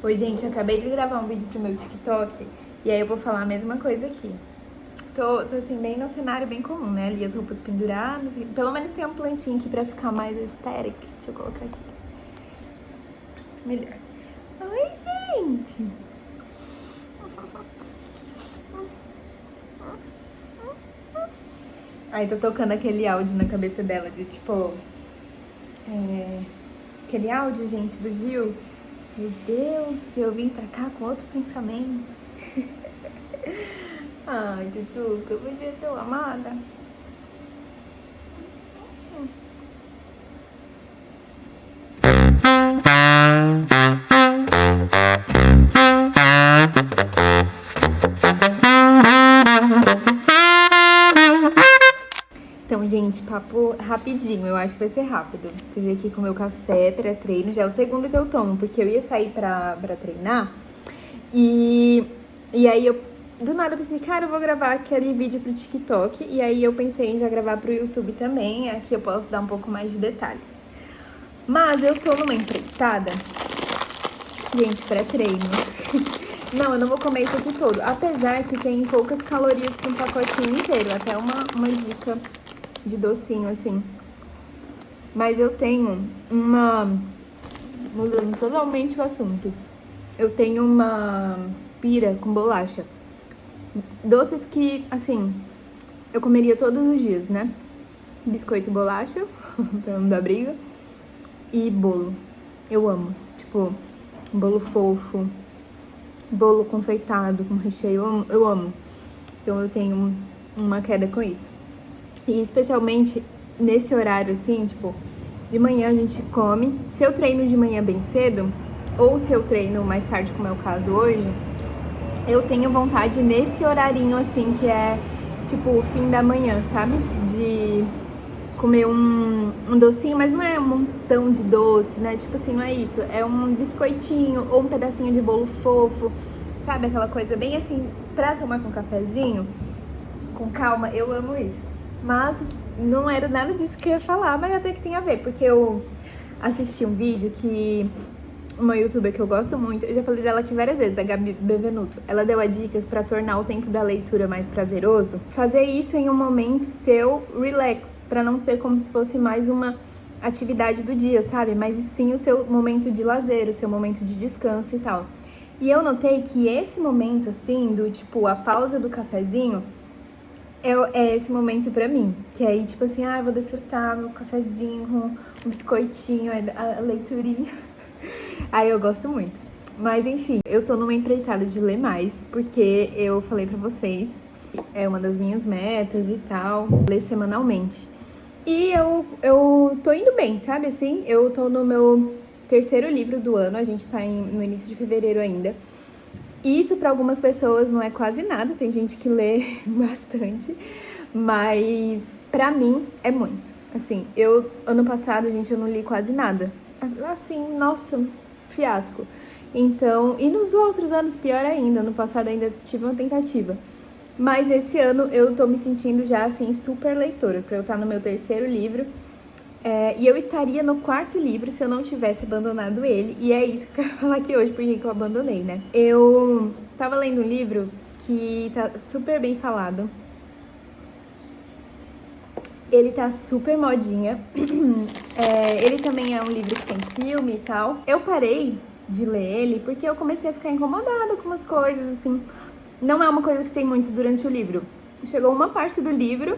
Oi, gente, eu acabei de gravar um vídeo pro meu TikTok e aí eu vou falar a mesma coisa aqui. Tô assim, bem no cenário bem comum, né? Ali as roupas penduradas, pelo menos tem uma plantinha aqui pra ficar mais aesthetic. Deixa eu colocar aqui. Melhor. Oi, gente! Aí tô tocando aquele áudio na cabeça dela de tipo... Aquele áudio, gente, do Gil. Meu Deus, se eu vim pra cá com outro pensamento. Ai, Tutuca, você é tão amada. Então, gente, papo rapidinho, eu acho que vai ser rápido. Tô aqui com o meu café pré-treino, já é o segundo que eu tomo, porque eu ia sair pra treinar e aí eu do nada pensei, cara, eu vou gravar aquele vídeo pro TikTok e aí eu pensei em já gravar pro YouTube também, aqui eu posso dar um pouco mais de detalhes. Mas eu tô numa empreitada, gente, pré-treino. Não, eu não vou comer isso aqui todo, apesar que tem poucas calorias para um pacotinho inteiro, até uma dica de docinho, assim. Mas eu tenho mudando totalmente o assunto, eu tenho uma pira com bolacha. Doces que, assim, eu comeria todos os dias, né? Biscoito e bolacha, pra não dar briga. E bolo. Eu amo. Tipo, bolo fofo, bolo confeitado com recheio, eu amo. Então eu tenho uma queda com isso. E especialmente nesse horário assim, tipo, de manhã a gente come. Se eu treino de manhã bem cedo, ou se eu treino mais tarde, como é o caso hoje, eu tenho vontade nesse horarinho assim, que é tipo o fim da manhã, sabe? De comer um docinho, mas não é um montão de doce, né? Tipo assim, não é isso. É um biscoitinho ou um pedacinho de bolo fofo, sabe? Aquela coisa bem assim, pra tomar com cafezinho, com calma. Eu amo isso. Mas não era nada disso que eu ia falar, mas até que tem a ver, porque eu assisti um vídeo que uma youtuber que eu gosto muito, eu já falei dela aqui várias vezes, a Gabi Bevenuto. Ela deu a dica pra tornar o tempo da leitura mais prazeroso, fazer isso em um momento seu relax, pra não ser como se fosse mais uma atividade do dia, sabe? Mas sim o seu momento de lazer, o seu momento de descanso e tal. E eu notei que esse momento, assim, do tipo, a pausa do cafezinho, é esse momento pra mim. Que aí, tipo assim, eu vou desfrutar meu cafezinho, um biscoitinho, a leiturinha. Aí eu gosto muito. Mas enfim, eu tô numa empreitada de ler mais, porque eu falei pra vocês, é uma das minhas metas e tal, ler semanalmente. E eu tô indo bem, sabe assim? Eu tô no meu terceiro livro do ano, a gente tá no início de fevereiro ainda. Isso pra algumas pessoas não é quase nada, tem gente que lê bastante, mas pra mim é muito. Assim, ano passado, gente, eu não li quase nada. Assim, nossa, fiasco. Então, e nos outros anos, pior ainda. Ano passado ainda tive uma tentativa. Mas esse ano eu tô me sentindo já, assim, super leitora, pra eu estar no meu terceiro livro. E eu estaria no quarto livro se eu não tivesse abandonado ele. E é isso que eu quero falar aqui hoje, porque eu abandonei, né? Eu tava lendo um livro que tá super bem falado. Ele tá super modinha. Ele também é um livro que tem filme e tal. Eu parei de ler ele porque eu comecei a ficar incomodada com umas coisas, assim. Não é uma coisa que tem muito durante o livro. Chegou uma parte do livro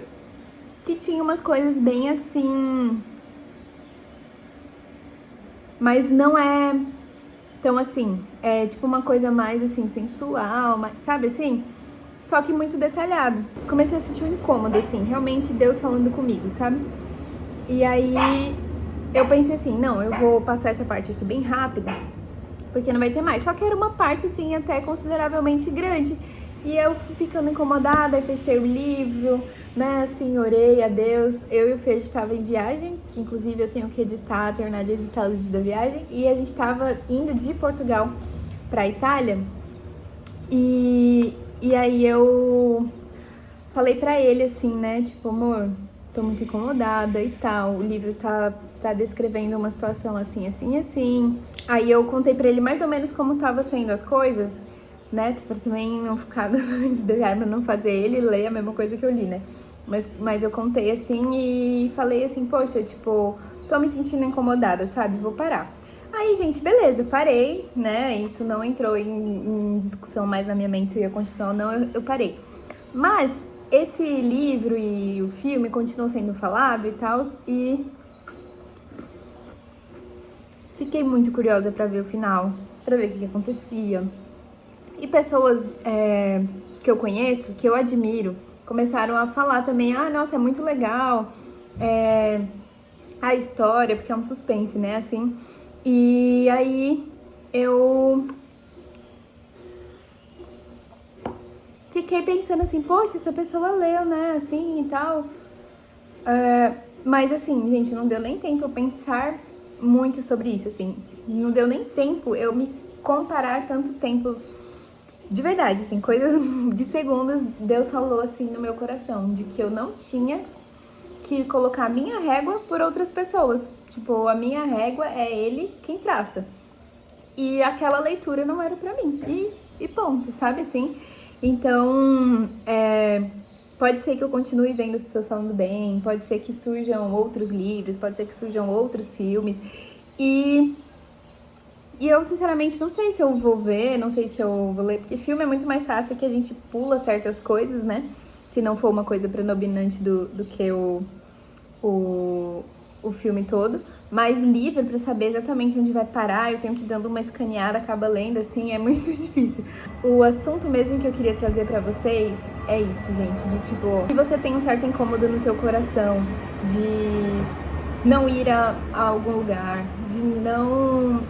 que tinha umas coisas bem assim... Mas não é tão assim. É tipo uma coisa mais assim, sensual, sabe assim? Só que muito detalhado. Comecei a sentir um incômodo, assim, realmente Deus falando comigo, sabe? E aí eu pensei assim, não, eu vou passar essa parte aqui bem rápido, porque não vai ter mais. Só que era uma parte, assim, até consideravelmente grande. E eu fui ficando incomodada, aí fechei o livro, né, assim, orei a Deus. Eu e o Fê, estava em viagem, que inclusive eu tenho que editar, terminar de editar os vídeos da viagem. E a gente estava indo de Portugal pra Itália. E aí eu falei pra ele assim, né, tipo, amor, tô muito incomodada e tal, o livro tá tá descrevendo uma situação assim, assim, assim. Aí eu contei pra ele mais ou menos como tava sendo as coisas, né? Pra também não ficar antes do pra não fazer ele ler a mesma coisa que eu li, né? Mas eu contei assim e falei assim, poxa, tipo, tô me sentindo incomodada, sabe? Vou parar. Aí, gente, beleza, parei, né? Isso não entrou em discussão mais na minha mente se eu ia continuar ou não, eu parei. Mas esse livro e o filme continuam sendo falado e tal, e fiquei muito curiosa pra ver o final, pra ver o que acontecia. E pessoas que eu conheço, que eu admiro, começaram a falar também, ah, nossa, é muito legal a história, porque é um suspense, né, assim. E aí eu fiquei pensando assim, poxa, essa pessoa leu, né, assim e tal. Mas assim, gente, não deu nem tempo eu pensar muito sobre isso, assim. Não deu nem tempo eu me comparar tanto tempo. De verdade, assim, coisas de segundos, Deus falou assim no meu coração, de que eu não tinha que colocar a minha régua por outras pessoas. Tipo, a minha régua é ele quem traça. E aquela leitura não era pra mim. E ponto, sabe assim? Então, pode ser que eu continue vendo as pessoas falando bem, pode ser que surjam outros livros, pode ser que surjam outros filmes. E eu, sinceramente, não sei se eu vou ver, não sei se eu vou ler, porque filme é muito mais fácil que a gente pula certas coisas, né? Se não for uma coisa predominante do que o filme todo. Mas livro, pra saber exatamente onde vai parar, eu tenho que ir dando uma escaneada, acaba lendo, assim, é muito difícil. O assunto mesmo que eu queria trazer pra vocês é isso, gente, de tipo, se você tem um certo incômodo no seu coração, de não ir a algum lugar, de não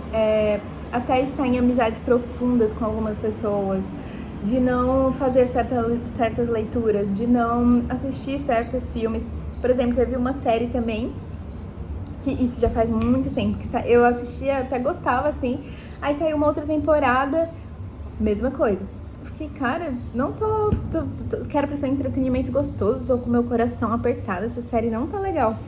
até estar em amizades profundas com algumas pessoas, de não fazer certas leituras, de não assistir certos filmes. Por exemplo, teve uma série também, que isso já faz muito tempo, que eu assistia, até gostava, assim, aí saiu uma outra temporada, mesma coisa. Eu fiquei, cara, não quero prestar entretenimento gostoso, tô com meu coração apertado, essa série não tá legal.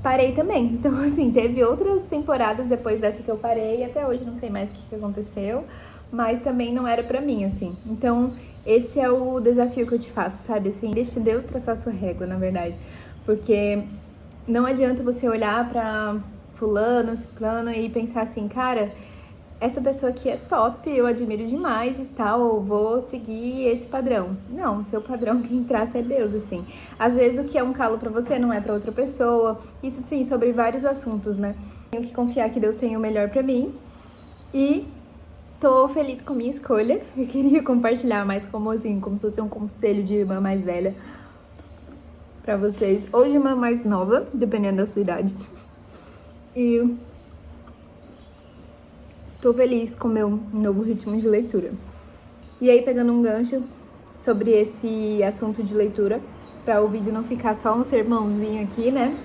Parei também. Então, assim, teve outras temporadas depois dessa que eu parei, e até hoje não sei mais o que aconteceu, mas também não era pra mim, assim. Então, esse é o desafio que eu te faço, sabe? Assim, deixe Deus traçar sua régua, na verdade. Porque não adianta você olhar pra fulano, ciclano e pensar assim, cara, essa pessoa aqui é top, eu admiro demais e tal, eu vou seguir esse padrão. Não, seu padrão quem traça é Deus, assim. Às vezes o que é um calo pra você não é pra outra pessoa. Isso sim, sobre vários assuntos, né? Tenho que confiar que Deus tem o melhor pra mim. E tô feliz com a minha escolha. Eu queria compartilhar mais como assim, como se fosse um conselho de irmã mais velha pra vocês, ou de uma mais nova, dependendo da sua idade. E tô feliz com o meu novo ritmo de leitura. E aí, pegando um gancho sobre esse assunto de leitura, para o vídeo não ficar só um sermãozinho aqui, né?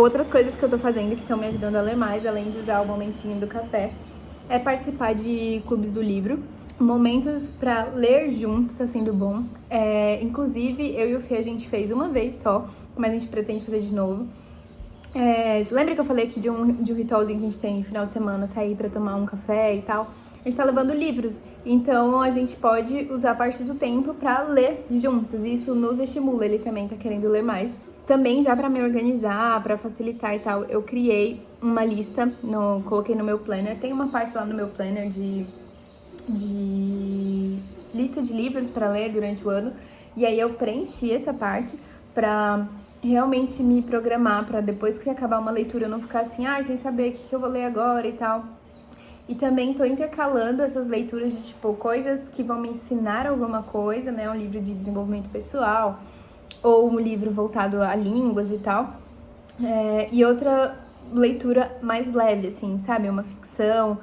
Outras coisas que eu tô fazendo que estão me ajudando a ler mais, além de usar o momentinho do café, é participar de clubes do livro. Momentos para ler junto tá sendo bom. Inclusive, eu e o Fê, a gente fez uma vez só, mas a gente pretende fazer de novo. Lembra que eu falei aqui de um ritualzinho que a gente tem no final de semana, sair pra tomar um café e tal? A gente tá levando livros, então a gente pode usar parte do tempo pra ler juntos. Isso nos estimula, ele também tá querendo ler mais. Também já pra me organizar, pra facilitar e tal, eu criei uma lista, coloquei no meu planner. Tem uma parte lá no meu planner de lista de livros pra ler durante o ano. E aí eu preenchi essa parte pra realmente me programar, pra depois que acabar uma leitura eu não ficar assim, sem saber o que eu vou ler agora e tal. E também tô intercalando essas leituras de, tipo, coisas que vão me ensinar alguma coisa, né? Um livro de desenvolvimento pessoal, ou um livro voltado a línguas e tal. E outra leitura mais leve, assim, sabe? Uma ficção,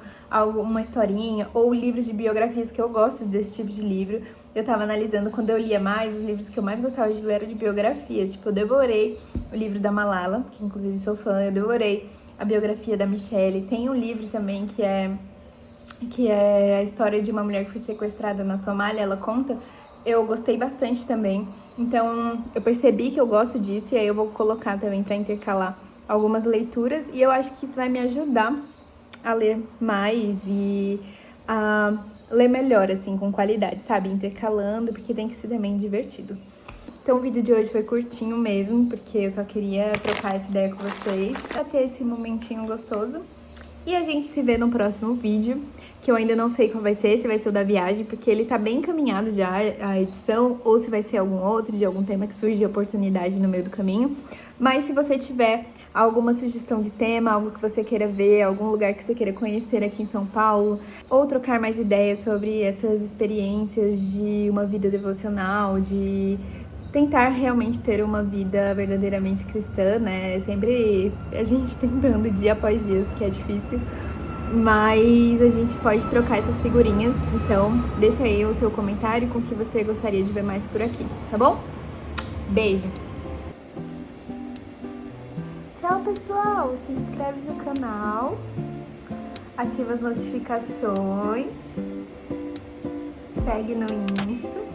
uma historinha, ou livros de biografias, que eu gosto desse tipo de livro. Eu tava analisando quando eu lia mais, os livros que eu mais gostava de ler eram de biografias. Tipo, eu devorei o livro da Malala, que inclusive sou fã, eu devorei a biografia da Michelle. Tem um livro também que é a história de uma mulher que foi sequestrada na Somália, ela conta. Eu gostei bastante também. Então, eu percebi que eu gosto disso e aí eu vou colocar também pra intercalar algumas leituras e eu acho que isso vai me ajudar a ler mais e a ler melhor, assim, com qualidade, sabe? Intercalando, porque tem que ser também divertido. Então o vídeo de hoje foi curtinho mesmo, porque eu só queria trocar essa ideia com vocês, pra ter esse momentinho gostoso. E a gente se vê no próximo vídeo, que eu ainda não sei qual vai ser, se vai ser o da viagem, porque ele tá bem encaminhado já, a edição, ou se vai ser algum outro, de algum tema que surge de oportunidade no meio do caminho. Mas se você tiver alguma sugestão de tema, algo que você queira ver, algum lugar que você queira conhecer aqui em São Paulo, ou trocar mais ideias sobre essas experiências de uma vida devocional, de tentar realmente ter uma vida verdadeiramente cristã, né? Sempre a gente tentando dia após dia, porque é difícil. Mas a gente pode trocar essas figurinhas, então deixa aí o seu comentário com o que você gostaria de ver mais por aqui, tá bom? Beijo! Tchau, pessoal! Se inscreve no canal, ativa as notificações, segue no Insta.